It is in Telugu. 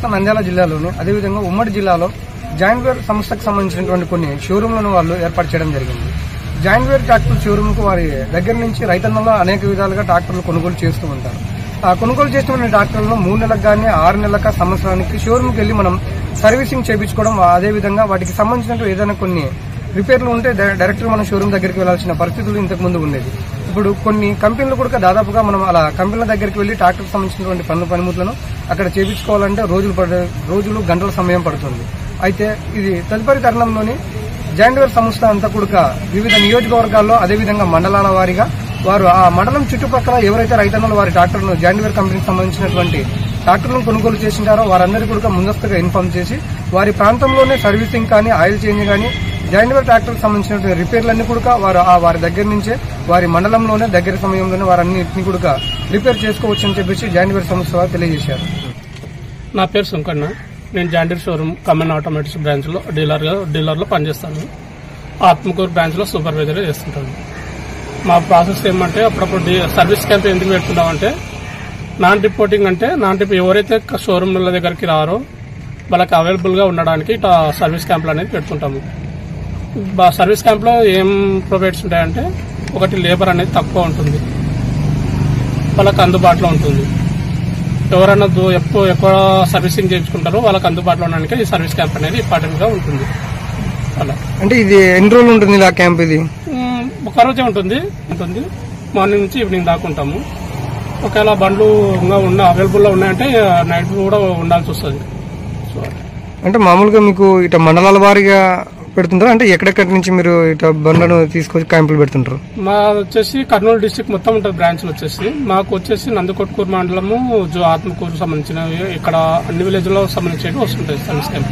రాష్ట్ర నంద్యాల జిల్లాలోని అదేవిధంగా ఉమ్మడి జిల్లాలో జాయింట్వేర్ సంస్థకు సంబంధించినటువంటి కొన్ని షోరూంలను వాళ్ళు ఏర్పాటు చేయడం జరిగింది. జాయింట్వేర్ ట్రాక్టర్ షోరూమ్ కు వారి దగ్గర నుంచి రైతన్నలు అనేక విధాలుగా ట్రాక్టర్లు కొనుగోలు చేస్తూ ఉంటారు. ఆ కొనుగోలు చేస్తున్న ట్రాక్టర్లను 3 నెలలకు కానీ 6 నెలలకు సంవత్సరానికి షోరూమ్ కి వెళ్లి మనం సర్వీసింగ్ చేయించుకోవడం, అదేవిధంగా వాటికి సంబంధించిన ఏదైనా కొన్ని రిపేర్లు ఉంటే డైరెక్ట్ మన షోరూమ్ దగ్గరికి వెళ్లాల్సిన పరిస్థితులు ఇంతకు ముందు ఉండేది. ఇప్పుడు కొన్ని కంపెనీలు కూడా దాదాపుగా మనం అలా కంపెనీల దగ్గరికి వెళ్లి ట్రాక్టర్ సంబంధించినటువంటి పనిముట్లను అక్కడ చేయించుకోవాలంటే రోజులు గంటల సమయం పడుతుంది. అయితే ఇది తదుపరి తరుణంలోని జాయింట్వేర్ సంస్థ అంతా కూడా వివిధ నియోజకవర్గాల్లో అదేవిధంగా మండలాల వారీగా వారు ఆ మండలం చుట్టుపక్కల ఎవరైతే రైతన్నలు వారి ట్రాక్టర్ను జాయింట్వేర్ కంపెనీకి సంబంధించినటువంటి ట్రాక్టర్లను కొనుగోలు చేసింటారో వారందరికీ కూడా ముందస్తుగా ఇన్ఫార్మ్ చేసి వారి ప్రాంతంలోనే సర్వీసింగ్ కానీ ఆయిల్ చేంజ్ కానీ జాయింట్వేర్ ట్రాక్టర్కి సంబంధించిన రిపేర్లన్నీ కూడా వారి దగ్గర నుంచే వారి మండలంలోనే దగ్గర సమయంలోనే వారన్నింటినీ కూడా రిపేర్ చేసుకోవచ్చని చెప్పేసి జాయింట్వేర్ సంస్థ వారు తెలియజేశారు. నా పేరు సుంకన్న. నేను జాయింట్వేర్ షోరూమ్ కమన్ ఆటోమేటిక్స్ బ్రాంచ్ లో డీలర్లో పనిచేస్తాను. ఆత్మకూరు బ్రాంచ్ లో సూపర్వైజర్ చేస్తుంటాను. మా ప్రాసెస్ ఏమంటే అప్పుడప్పుడు సర్వీస్ క్యాంప్ ఎందుకు పెడుతున్నామంటే నాన్ రిపోర్టింగ్ అంటే ఎవరైతే షోరూమ్ల దగ్గరికి రారో వాళ్ళకి అవైలబుల్ గా ఉండడానికి ఇట్లా సర్వీస్ క్యాంపులు అనేది పెడుతుంటాము. సర్వీస్ క్యాంప్ లో ఏం ప్రొవైడ్స్ ఉంటాయంటే ఒకటి లేబర్ అనేది తక్కువ ఉంటుంది, వాళ్ళకి అందుబాటులో ఉంటుంది. ఎవరైనా ఎక్కువ సర్వీసింగ్ చేయించుకుంటారో వాళ్ళకి అందుబాటులో ఉండడానికి ఈ సర్వీస్ క్యాంప్ అనేది ఇంపార్టెంట్ గా ఉంటుంది. అలా అంటే ఇది ఎన్ని రోజులు ఉంటుంది ఇలా క్యాంప్? ఇది ఒక రోజే ఉంటుంది. మార్నింగ్ నుంచి ఈవినింగ్ దాకా ఉంటాము. ఒకవేళ బండ్లు అవైలబుల్ గా ఉన్నాయంటే నైట్ కూడా ఉండాల్సి వస్తుంది. అంటే మామూలుగా మీకు ఇట్లా మండలాల వారీగా పెడుతుంటారు అంటే ఎక్కడెక్కడి నుంచి మీరు ఇట్లా బండ్లను తీసుకొచ్చి క్యాంపులు పెడుతుంటారు? మా వచ్చేసి కర్నూలు డిస్టిక్ మొత్తం ఉంటుంది బ్రాంచ్లు వచ్చేసి. మాకు వచ్చేసి నందికొట్కూరు మండలము ఆత్మకూరు సంబంధించిన ఇక్కడ అన్ని విలేజ్ లో సంబంధించినవి వస్తుంటాయి సర్వీస్ క్యాంప్.